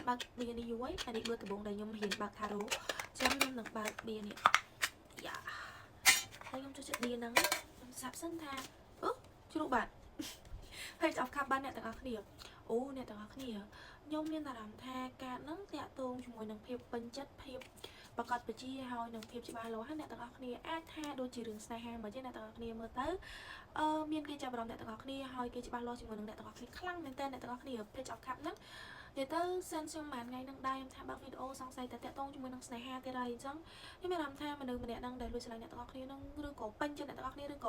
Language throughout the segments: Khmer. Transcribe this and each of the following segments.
បើកបៀនេះយូរហើយនេះមើលដំបងដែលខ្ញុំរៀនបើកថារ៉ូចាំខ្ញុំនឹងបើកបៀនេះយ៉ាហើយខ្ញុំចូលចិត្តបៀហ្នឹងខ្ញុំសាប់សិនថាអូជ្រុះបាត់ហើយអបខាប់បានអ្នកទាំងអស់គ្នាអូអ្នកទាំងអស់គ្នាខ្ញុំមានអារម្មណ៍ថាការហ្នឹងតាក់ទងជាមួយនឹងភាពពេញចិត្តភាពប្រកបប្រជាហើយនឹងភាពច្បាស់លាស់ហើយអ្នកទាំងអស់គ្នាអាចថាដូចជារឿងស្នេហាមកទេអ្នកទាំងអស់គ្នាមើលទៅមានគេចាប់អារម្មណ៍អ្នកទាំងអស់គ្នាហើយគេច្បាស់លាស់ជាមួយនឹងអ្នកទាំងអស់គ្នាខ្លាំងមែនតើអ្នកទាំងអស់គ្នា page of cap ហ្នឹងនិយាយទៅសិនខ្ញុំមិនថ្ងៃហ្នឹងដែរខ្ញុំថាបើកវីដេអូសង្ស័យតែតាក់ទងជាមួយនឹងស្នេហាទៀតហើយអញ្ចឹងខ្ញុំមានអារម្មណ៍ថាមនុស្សម្នាក់ហ្នឹងដែលលួចស្រឡាញ់អ្នកទាំងអស់គ្នាហ្នឹងឬក៏ពេញចិត្តអ្នកទាំងអស់គ្នាឬក៏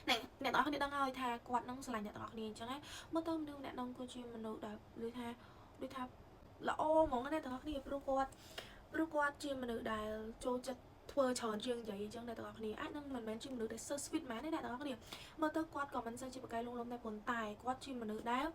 អ្នកទាំងអស់គ្នាដឹងហើយថាគាត់នឹងស្រឡាញ់អ្នកទាំងអស់គ្នាអញ្ចឹងមើលទៅមនុស្សម្នាក់ហ្នឹងគឺជាមនុស្សដែលដូចថាល្អហ្មងអ្នកទាំងអស់គ្នាព្រោះគាត់ជាមនុស្សដែលចូលចិត្តធ្វើច្រើនជាងនិយាយអញ្ចឹងអ្នកទាំងអស់គ្នាអាចនឹងមិនមែនជាមនុស្សដែល so sweet មែនទេអ្នកទាំងអស់គ្នាមើលទៅគាត់ក៏មិនសូវជាបកែលងលំតែប៉ុន្តែគាត់ជាមនុស្សដែល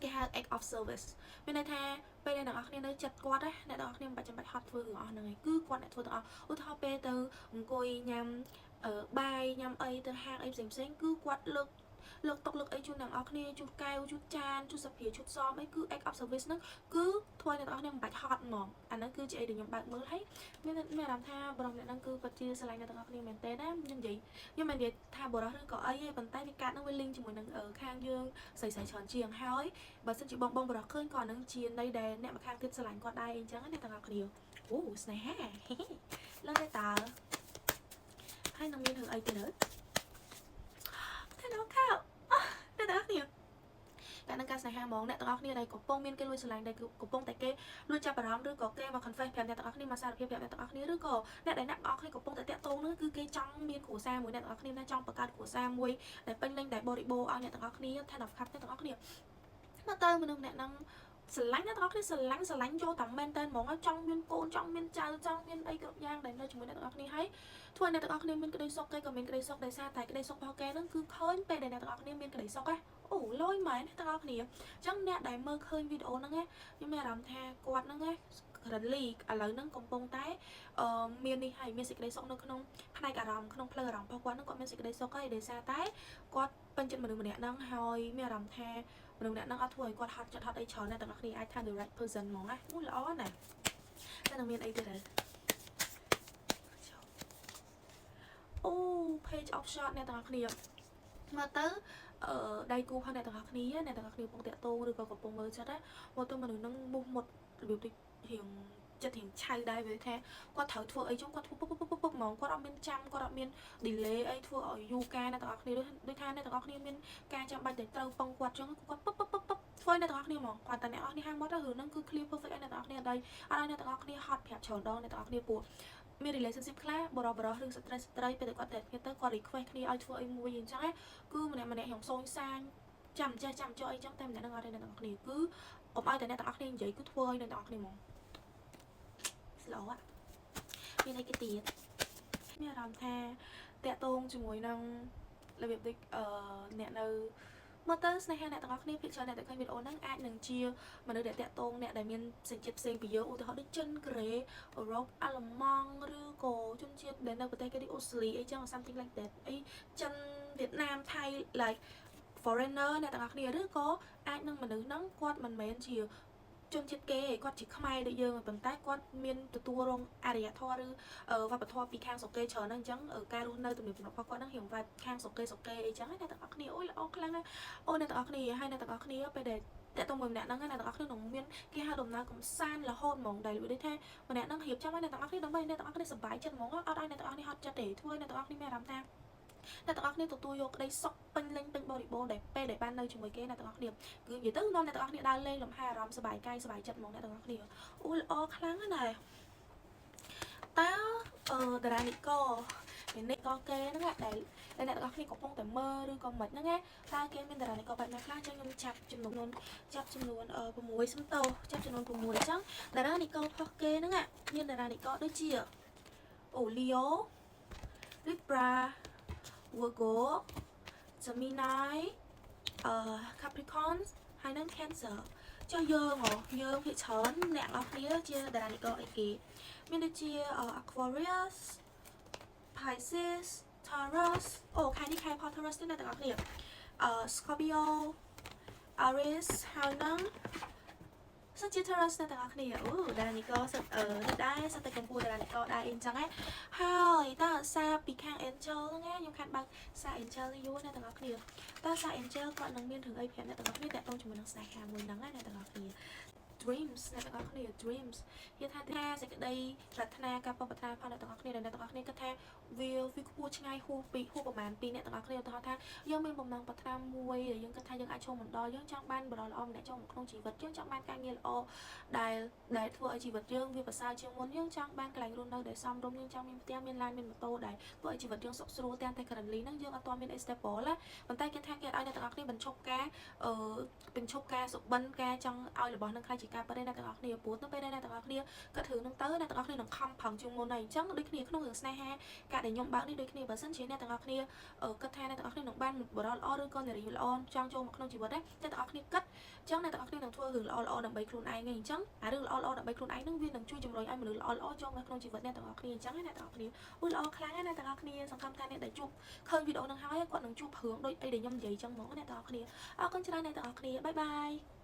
គេហៅ act of service មានន័យថាពេលអ្នកទាំងអស់គ្នានៅចិត្តគាត់ណាអ្នកទាំងអស់គ្នាមិនបាច់ចាំបាច់ហត់ធ្វើរឿងអស់ហ្នឹងឯងគឺគាត់អ្នកធ្វើទាំងអស់ឧទាហរណ៍ពេលទៅអង្គុយញ៉ាំបាយញ៉ាំអីទៅហាងអីផ្សេងគឺគាត់លើកតុកលើកអីជូនអ្នកនរគ្នាជូនកែវជូនចានជូនសាភាជូនសមអីគឺ act of service ហ្នឹងគឺធ្វើអ្នកនរគ្នាមិនបាច់ហត់ហ្មងអាហ្នឹងគឺជាអីដែលខ្ញុំបើកមើលហើយមានអារម្មណ៍ថាបរិបទអ្នកហ្នឹងគឺគាត់ជាស្រឡាញ់អ្នកនរគ្នាមែនទេណាខ្ញុំនិយាយខ្ញុំមិននិយាយថាបរិបទឬក៏អីទេប៉ុន្តែវាកាត់ហ្នឹងវា link ជាមួយនឹងខាងយើងស្រីច្រើនជាងហើយបើសិនជាបងបរិបទឃើញក៏នឹងជាន័យដែលអ្នកម្ខាងទៀតស្រឡាញ់គាត់ដែរអញ្ចឹងអ្នកនរគ្នាអូស្នេហាឡើងទៅតើហើយនឹងមានរឿងអីទៀតទៅដល់ខោអ្នកទាំងអស់គ្នាការនឹងការស្នេហាហ្មងអ្នកទាំងអស់គ្នាដែលកំពុងមានគេលួចស្រឡាញ់ដែលកំពុងតែគេលួចចាប់អារម្មណ៍ឬក៏គេមក confess ប្រាប់អ្នកទាំងអស់គ្នាមកសារភាពប្រាប់អ្នកទាំងអស់គ្នាឬក៏អ្នកដែលអ្នកទាំងអស់គ្នាកំពុងតែតាក់ទងនោះគឺគេចង់មានគ្រួសារមួយអ្នកទាំងអស់គ្នាណាចង់បង្កើតគ្រួសារមួយដែលពេញលេញដែលបរិបូរឲ្យអ្នកទាំងអស់គ្នាថាដល់ខាប់អ្នកទាំងអស់គ្នាមកទៅមនុស្សអ្នកនឹងស្រឡាញ់អ្នកទាំងអស់គ្នាស្រឡាញ់យកតែមែនតើហ្មងចង់មានកូនចង់មានចៅចង់មានអីគ្រប់យ៉ាងដែលនៅជាមួយអ្នកទាំងអស់គ្នាហើយធ្វើអ្នកទាំងអស់គ្នាមានក្តីសុខគេក៏មានក្តីសុខដោយសារតែក្តីសុខរបស់គេហ្នឹងគឺឃើញពេលដែលអ្នកទាំងអស់គ្នាមានក្តីសុខហ៎អូលយមែនអ្នកទាំងអស់គ្នាអញ្ចឹងអ្នកដែលមើលឃើញវីដេអូហ្នឹងខ្ញុំមានអារម្មណ៍ថាគាត់ហ្នឹងរលីឥឡូវហ្នឹងកំពុងតែមាននេះហើយមានសេចក្តីសុខនៅក្នុងផ្នែកអារម្មណ៍ក្នុងផ្លូវអារម្មណ៍របស់គាត់ហ្នឹងគាត់មានសេចក្តីសុខហើយដោយសារតែគាត់ពេញចិត្តមនុស្សម្នាក់ហ្នឹងហើយមានអារម្មណ៍ថាមនុស្សម្នាក់ហ្នឹងអត់ធ្វើឲ្យគាត់ហត់ចិត្តហត់អីច្រើនណាស់ទាំងអស់គ្នាអាចថា the right person ហ្មងណាអូល្អណាស់តែនឹងមានអីទៀតហើយអូ page of shot អ្នកទាំងអស់គ្នាមកទៅដៃគូផងអ្នកទាំងអស់គ្នាអ្នកទាំងអស់គ្នាកំពុងតាក់ទងឬក៏កំពុងមើលចិត្តណាមកទៅមនុស្សហ្នឹងមុខមុតរបៀបដូចរៀងចិត្តរៀងឆៅដែរវាថាគាត់ត្រូវធ្វើអីចឹងគាត់ធ្វើពុកហ្មងគាត់អត់មានចាំគាត់អត់មាន delay អីធ្វើឲ្យយូរការអ្នកទាំងអស់គ្នាដូចថាអ្នកទាំងអស់គ្នាមានការចាំបាច់តែត្រូវពឹងគាត់ចឹងគាត់ពុកធ្វើអ្នកទាំងអស់គ្នាហ្មងគាត់តែអ្នកទាំងអស់គ្នាហាងមកទៅរឿងហ្នឹងគឺ clear perfect ឲ្យអ្នកទាំងអស់គ្នាអត់ឲ្យអ្នកទាំងអស់គ្នាហត់ប្រាប់ច្រើនដងអ្នកទាំងអស់គ្នាពួកមាន relationship ខ្លះបរិបទរឿងស្ត្រីពេលតែគាត់តែគ្នាទៅគាត់ request គ្នាឲ្យធ្វើអីមួយអញ្ចឹងគឺម្នាក់ខ្ញុំសូនសាញចាំចុះអីចឹងតែម្នាក់នឹងអត់ទេអ្នកទាំងអស់គ្នាគឺកុំឲ្យតែអ្នកទាំងអស់គ្នានិយាយគឺធ្វើឲ្យអ្នកទាំងអស់គ្នាហ្មងស្លោមានអីគេទៀតមានអារម្មណ៍ថាតាក់ទងជាមួយនឹងរបៀបដូចអ្នកនៅមកទៅស្នេហាអ្នកទាំងអស់គ្នាភាគច្រើនអ្នកដែលឃើញវីដេអូហ្នឹងអាចនឹងជាមនុស្សដែលតាក់ទងអ្នកដែលមានសញ្ជាតិផ្សេងពីយើងឧទាហរណ៍ដូចចិន កូរ៉េ អឺរ៉ុប អាល្លឺម៉ង់ឬក៏ជនជាតិដែលនៅប្រទេសគេដូចអូស្ត្រាលីអីចឹង something like that អីចិនវៀតណាមថៃ like foreigner អ្នកទាំងអស់គ្នាឬក៏អាចនឹងមនុស្សហ្នឹងគាត់មិនមែនជាជនជាតិគេគាត់ជាខ្មែរដូចយើងប៉ុន្តែគាត់មានទទួលរងអរិយធម៌ឬវប្បធម៌ពីខាងស្រុកគេច្រើនហ្នឹងអញ្ចឹងការរស់នៅទំនៀមទម្លាប់របស់គាត់ហ្នឹងរៀងវ៉ាត់ខាងស្រុកគេអីចឹងហើយអ្នកទាំងអស់គ្នាអូយល្អខ្លាំងណាស់អូអ្នកទាំងអស់គ្នាហើយអ្នកទាំងអស់គ្នាពេលដែលតែទៅមួយម្នាក់ហ្នឹងអ្នកទាំងអស់គ្នានឹងមានគេហៅដំណើរកំសាន្តរហូតហ្មងដែលដូចថាម្នាក់ហ្នឹងរៀបចំឲ្យអ្នកទាំងអស់គ្នាដើម្បីអ្នកទាំងអស់គ្នាសប្បាយចិត្តហ្មងអត់ឲ្យអ្នកទាំងអស់គ្នាហត់ចិត្តទេធ្វើឲ្យអ្នកទាំងអស់គ្នាមានអារម្មណ៍ថាអ្នកទាំងអស់គ្នាទទួលយកក្តីសុខពេញលេញពេញបរិបូរណ៍ដែលពេលដែលបាននៅជាមួយគេអ្នកទាំងអស់គ្នាគឺនិយាយទៅនាំអ្នកទាំងអស់គ្នាដើរលេងលំហែអារម្មណ៍សប្បាយកាយសប្បាយចិត្តហ្មងអ្នកទាំងអស់គ្នាអូល្អខ្លាំងណាស់តើតារានិកនិកគេហ្នឹងដែលអ្នកទាំងអស់គ្នាកំពុងតែមើលឬក៏មិនហ្នឹងតើគេមានតារានិកបែបណាខ្លះចឹងខ្ញុំចាប់ចំនួន6សំតោចាប់ចំនួន6អញ្ចឹងតារានិករបស់គេហ្នឹងមានតារានិកដូចជាអូលីអូ Libra Virgo Gemini Capricorn ហើយនឹង Cancer ចុះយើងភាគច្រើនអ្នកនរគ្នាជាតារានិកអីគេមានដូចជា Aquarius Pisces Taurus អូខែនេះខែ Taurus ទេអ្នកទាំងអស់គ្នាScorpio Aries ហើយនឹង សិនជា terrace អ្នកទាំងអស់គ្នាដែលនេះក៏សិតនេះដែរសិតតែកម្ពុជាដែលនេះក៏ដែរអីចឹងណាហើយតើសារពីខាង Angel ហ្នឹងខ្ញុំខាត់បើកសារ Angel នេះយូរអ្នកទាំងអស់គ្នាតើសារ Angel គាត់នឹងមានរឿងអីប្រាប់អ្នកទាំងអស់គ្នាតាក់ទងជាមួយនឹងស្នេហាមួយហ្នឹងណាអ្នកទាំងអស់គ្នា dreams អ្នកទាំងអស់គ្នា dreams និយាយថាសេចក្តីប្រាថ្នាការប្រាថ្នាផលអ្នកទាំងអស់គ្នាដែលអ្នកទាំងអស់គ្នាគិតថាវាខ្ពស់ឆ្ងាយហួសប្រមាណពីអ្នកទាំងអស់គ្នាឧទាហរណ៍ថាយើងមានបំណងប្រាថ្នាមួយដែលយើងគិតថាយើងអាចចូលមកដល់យើងចង់បានបរិបទល្អម្នាក់ចូលមកក្នុងជីវិតយើងចង់បានការងារល្អដែលធ្វើឲ្យជីវិតយើងវាប្រសើរជាងមុនយើងចង់បានកន្លែងរស់នៅដែលសមរម្យយើងចង់មានផ្ទះមានឡានមានម៉ូតូដែលធ្វើឲ្យជីវិតយើងសុខស្រួលទាំងតែ currently ហ្នឹងយើងអត់ទាន់មាន stable ណាប៉ុន្តែគេថាគេឲ្យអ្នកទាំងអស់គ្នាបញ្ឈប់ការសុបិនការចង់ឲ្យរបស់នឹងខ្លាចជាការពិតទេអ្នកទាំងអស់គ្នាព្រោះទៅពេលដែលអ្នកទាំងអស់គ្នាគិតរឿងហ្នឹងទៅអ្នកទាំងអស់គ្នានឹងខំប្រឹងជាងមុនហើយអញ្ចឹងដូចគ្នាក្នុងរឿងស្នេហាការដែលខ្ញុំបើកនេះដូចគ្នាបើសិនជាអ្នកទាំងអស់គ្នាគិតថាអ្នកទាំងអស់គ្នានឹងបានបរិបទល្អឬក៏នារីល្អចង់ចូលមកក្នុងជីវិតដែរអ្នកទាំងអស់គ្នាគិតអញ្ចឹងអ្នកទាំងអស់គ្នានឹងធ្វើរឿងល្អដើម្បីខ្លួនឯងហ្នឹងអញ្ចឹងអារឿងល្អដើម្បីខ្លួនឯងហ្នឹងវានឹងជួយជំរុញឲ្យមនុស្សល្អចូលមកក្នុងជីវិតអ្នកទាំងអស់គ្នាអញ្ចឹងអ្នកទាំងអស់គ្នាល្អខ្លាំងណាស់អ្នកទាំងអស់គ្នាសង្ឃឹមថាអ្នកដែលជួបឃើញវីដេអូហ្នឹងហើយគាត់នឹងជួបរឿងដូចអីដែលខ្ញុំនិយាយអញ្ចឹងហ្មងអ្នកទាំងអស់គ្នាអរគុណច្រើនអ្នកទាំងអស់គ្នាបាយបាយ